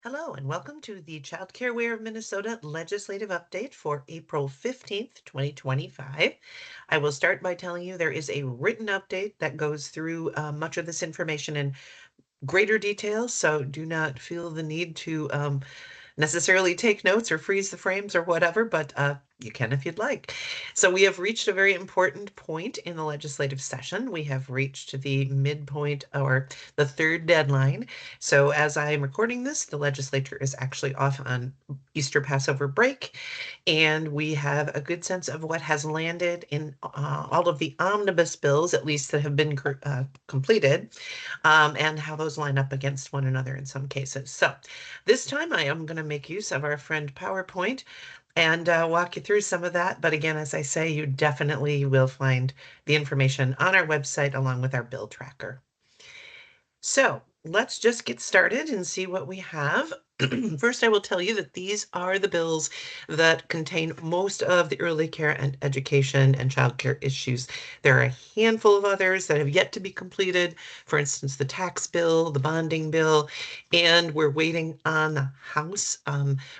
Hello and welcome to the Child Care Aware of Minnesota Legislative Update for April 15th, 2025. I will start by telling you there is a written update that goes through much of this information in greater detail, so do not feel the need to necessarily take notes or freeze the frames or whatever, but you can if you'd like. So we have reached a very important point in the legislative session. We have reached the midpoint or the third deadline. So as I am recording this, the legislature is actually off on Easter Passover break, and we have a good sense of what has landed in all of the omnibus bills, at least that have been completed, and how those line up against one another in some cases. So this time I am going to make use of our friend PowerPoint and walk you through some of that. But again, as I say, you definitely will find the information on our website along with our bill tracker. So let's just get started and see what we have. First, I will tell you that these are the bills that contain most of the early care and education and child care issues. There are a handful of others that have yet to be completed. For instance, the tax bill, the bonding bill, and we're waiting on the House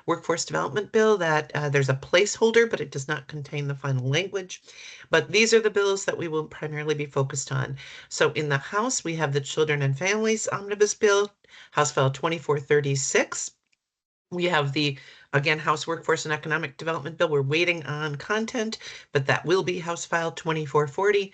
workforce development bill that there's a placeholder, but it does not contain the final language. But these are the bills that we will primarily be focused on. So in the House, we have the Children and Families Omnibus Bill, House File 2436. We have the, again, House Workforce and Economic Development Bill. We're waiting on content, but that will be House File 2440.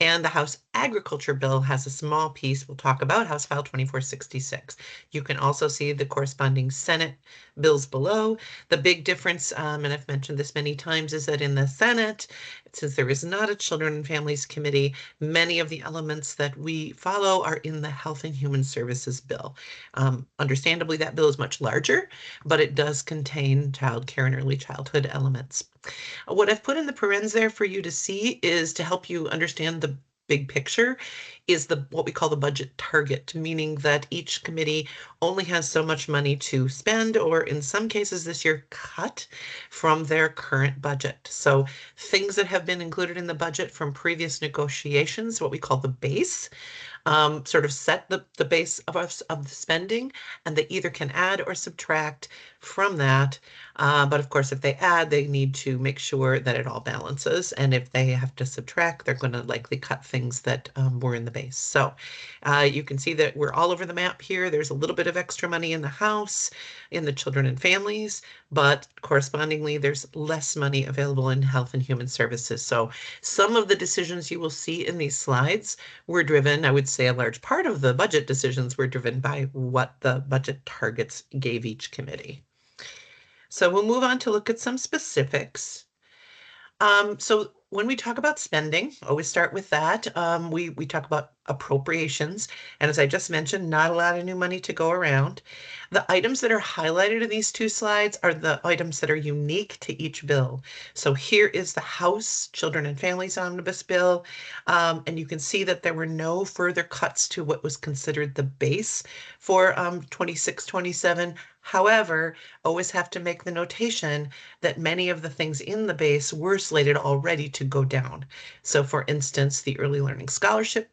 And the House Agriculture Bill has a small piece we'll talk about, House File 2466. You can also see the corresponding Senate bills below. The big difference, and I've mentioned this many times, is that in the Senate, since there is not a Children and Families Committee, many of the elements that we follow are in the Health and Human Services bill. Understandably, that bill is much larger, but it does contain child care and early childhood elements. What I've put in the parens there for you to see is to help you understand the big picture is what we call the budget target, meaning that each committee only has so much money to spend, or in some cases this year, cut from their current budget. So things that have been included in the budget from previous negotiations, what we call the base, sort of set the base of the spending, and they either can add or subtract from that. But of course, if they add, they need to make sure that it all balances. And if they have to subtract, they're going to likely cut things that were in the base. So you can see that we're all over the map here. There's a little bit of extra money in the House, in the Children and Families, but correspondingly, there's less money available in Health and Human Services. So some of the decisions you will see in these slides were driven, I would say a large part of the budget decisions were driven by what the budget targets gave each committee. So we'll move on to look at some specifics. So when we talk about spending, always start with that. We talk about appropriations. And as I just mentioned, not a lot of new money to go around. The items that are highlighted in these two slides are the items that are unique to each bill. So here is the House Children and Families Omnibus Bill. And you can see that there were no further cuts to what was considered the base for 26-27. However, always have to make the notation that many of the things in the base were slated already to go down. So for instance, the Early Learning Scholarship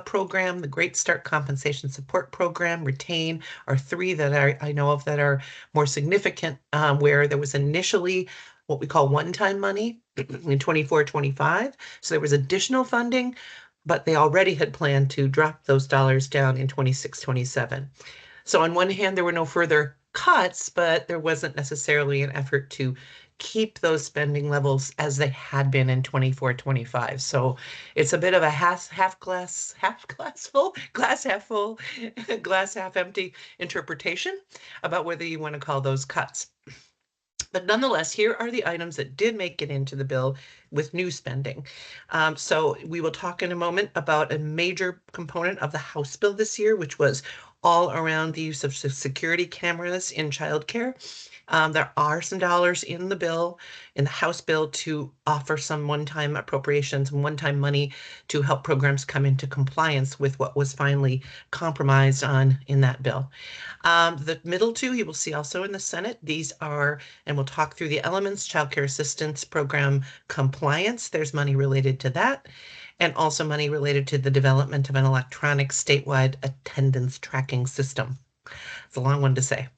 program, the Great Start Compensation Support Program, Retain, are three that I know of that are more significant, where there was initially what we call one-time money in 24-25. So there was additional funding, but they already had planned to drop those dollars down in 26-27. So on one hand, there were no further cuts, but there wasn't necessarily an effort to keep those spending levels as they had been in 24-25. So it's a bit of a half glass full, glass half full, glass half empty interpretation about whether you want to call those cuts. But nonetheless, here are the items that did make it into the bill with new spending. So we will talk in a moment about a major component of the House bill this year, which was all around the use of security cameras in childcare. There are some dollars in the bill, in the House bill, to offer some one-time appropriations and one-time money to help programs come into compliance with what was finally compromised on in that bill. The middle two, you will see also in the Senate. These are, and we'll talk through the elements, Child Care Assistance Program compliance. There's money related to that, and also money related to the development of an electronic statewide attendance tracking system. It's a long one to say.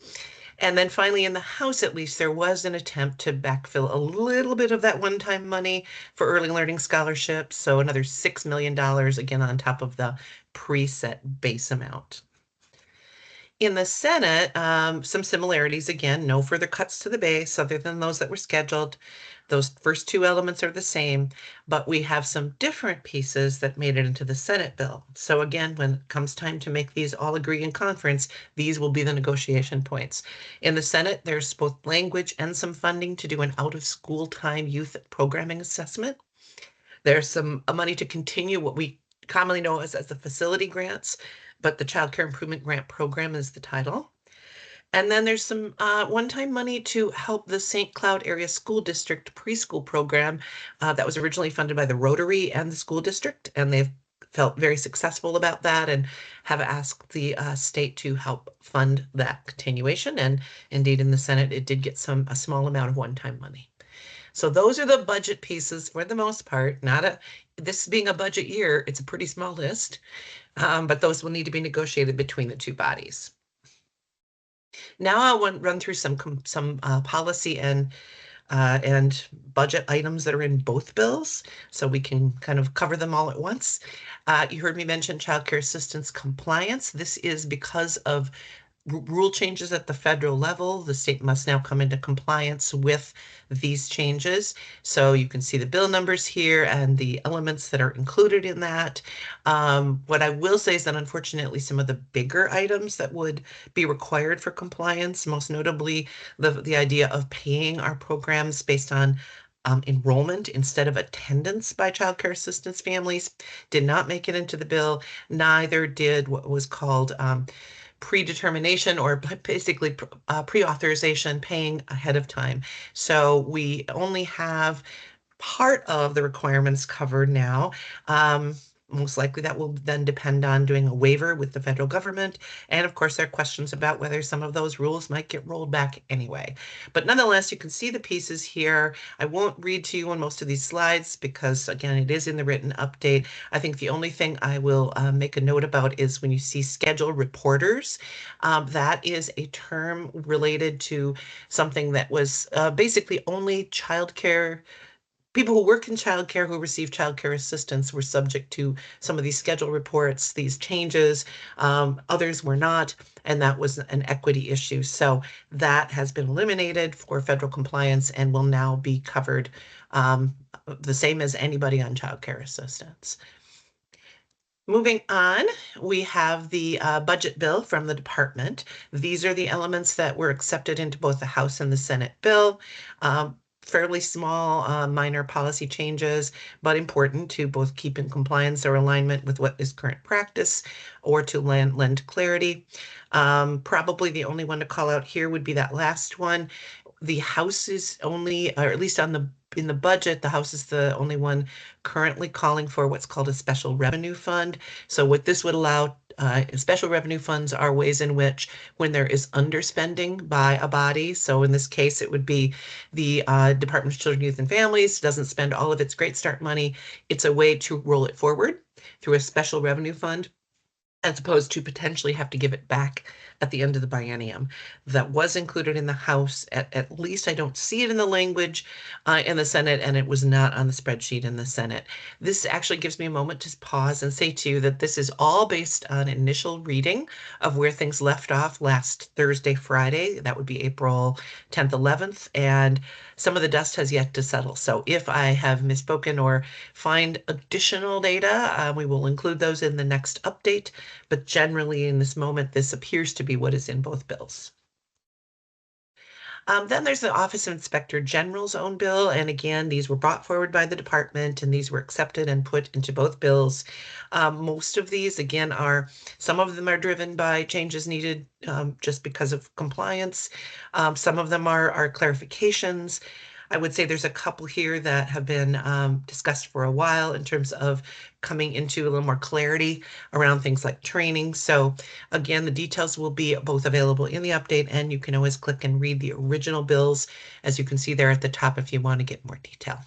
And then finally, in the House, at least, there was an attempt to backfill a little bit of that one-time money for early learning scholarships. So another $6 million, again, on top of the preset base amount. In the Senate, some similarities again, no further cuts to the base other than those that were scheduled. Those first two elements are the same, but we have some different pieces that made it into the Senate bill. So again, when it comes time to make these all agree in conference, these will be the negotiation points. In the Senate, there's both language and some funding to do an out of school time youth programming assessment. There's some money to continue what we commonly know as the facility grants, but the Child Care Improvement Grant Program is the title. And then there's some one-time money to help the St. Cloud Area School District preschool program that was originally funded by the Rotary and the school district, and they've felt very successful about that and have asked the state to help fund that continuation. And indeed, in the Senate, it did get a small amount of one-time money. So those are the budget pieces for the most part. This being a budget year, it's a pretty small list, but those will need to be negotiated between the two bodies. Now I'll run through some policy and budget items that are in both bills, so we can kind of cover them all at once. You heard me mention child care assistance compliance. This is because of rule changes at the federal level. The state must now come into compliance with these changes. So you can see the bill numbers here and the elements that are included in that. What I will say is that unfortunately, some of the bigger items that would be required for compliance, most notably the idea of paying our programs based on enrollment instead of attendance by child care assistance families, did not make it into the bill. Neither did what was called predetermination, or basically pre-authorization, paying ahead of time. So we only have part of the requirements covered now. Most likely that will then depend on doing a waiver with the federal government. And of course, there are questions about whether some of those rules might get rolled back anyway. But nonetheless, you can see the pieces here. I won't read to you on most of these slides because, again, it is in the written update. I think the only thing I will make a note about is when you see schedule reporters, that is a term related to something that was basically only childcare. People who work in childcare who receive childcare assistance were subject to some of these schedule reports, these changes. Others were not, and that was an equity issue. So that has been eliminated for federal compliance and will now be covered the same as anybody on childcare assistance. Moving on, we have the budget bill from the department. These are the elements that were accepted into both the House and the Senate bill. Fairly small, minor policy changes, but important to both keep in compliance or alignment with what is current practice or to lend clarity. Probably the only one to call out here would be that last one. The House is only, or at least in the budget, the House is the only one currently calling for what's called a special revenue fund. So what this would allow, special revenue funds are ways in which when there is underspending by a body, so in this case, it would be the Department of Children, Youth, and Families doesn't spend all of its Great Start money. It's a way to roll it forward through a special revenue fund, as opposed to potentially have to give it back at the end of the biennium. That was included in the House. At least I don't see it in the language in the Senate, and it was not on the spreadsheet in the Senate. This actually gives me a moment to pause and say to you that this is all based on initial reading of where things left off last Thursday, Friday. That would be April 10th, 11th, and some of the dust has yet to settle. So if I have misspoken or find additional data, we will include those in the next update. But generally, in this moment, this appears to be what is in both bills. Then there's the Office of Inspector General's own bill. And again, these were brought forward by the department and these were accepted and put into both bills. Most of these, again, some of them are driven by changes needed just because of compliance. Some of them are clarifications. I would say there's a couple here that have been discussed for a while in terms of coming into a little more clarity around things like training. So again, the details will be both available in the update, and you can always click and read the original bills, as you can see there at the top if you want to get more detail.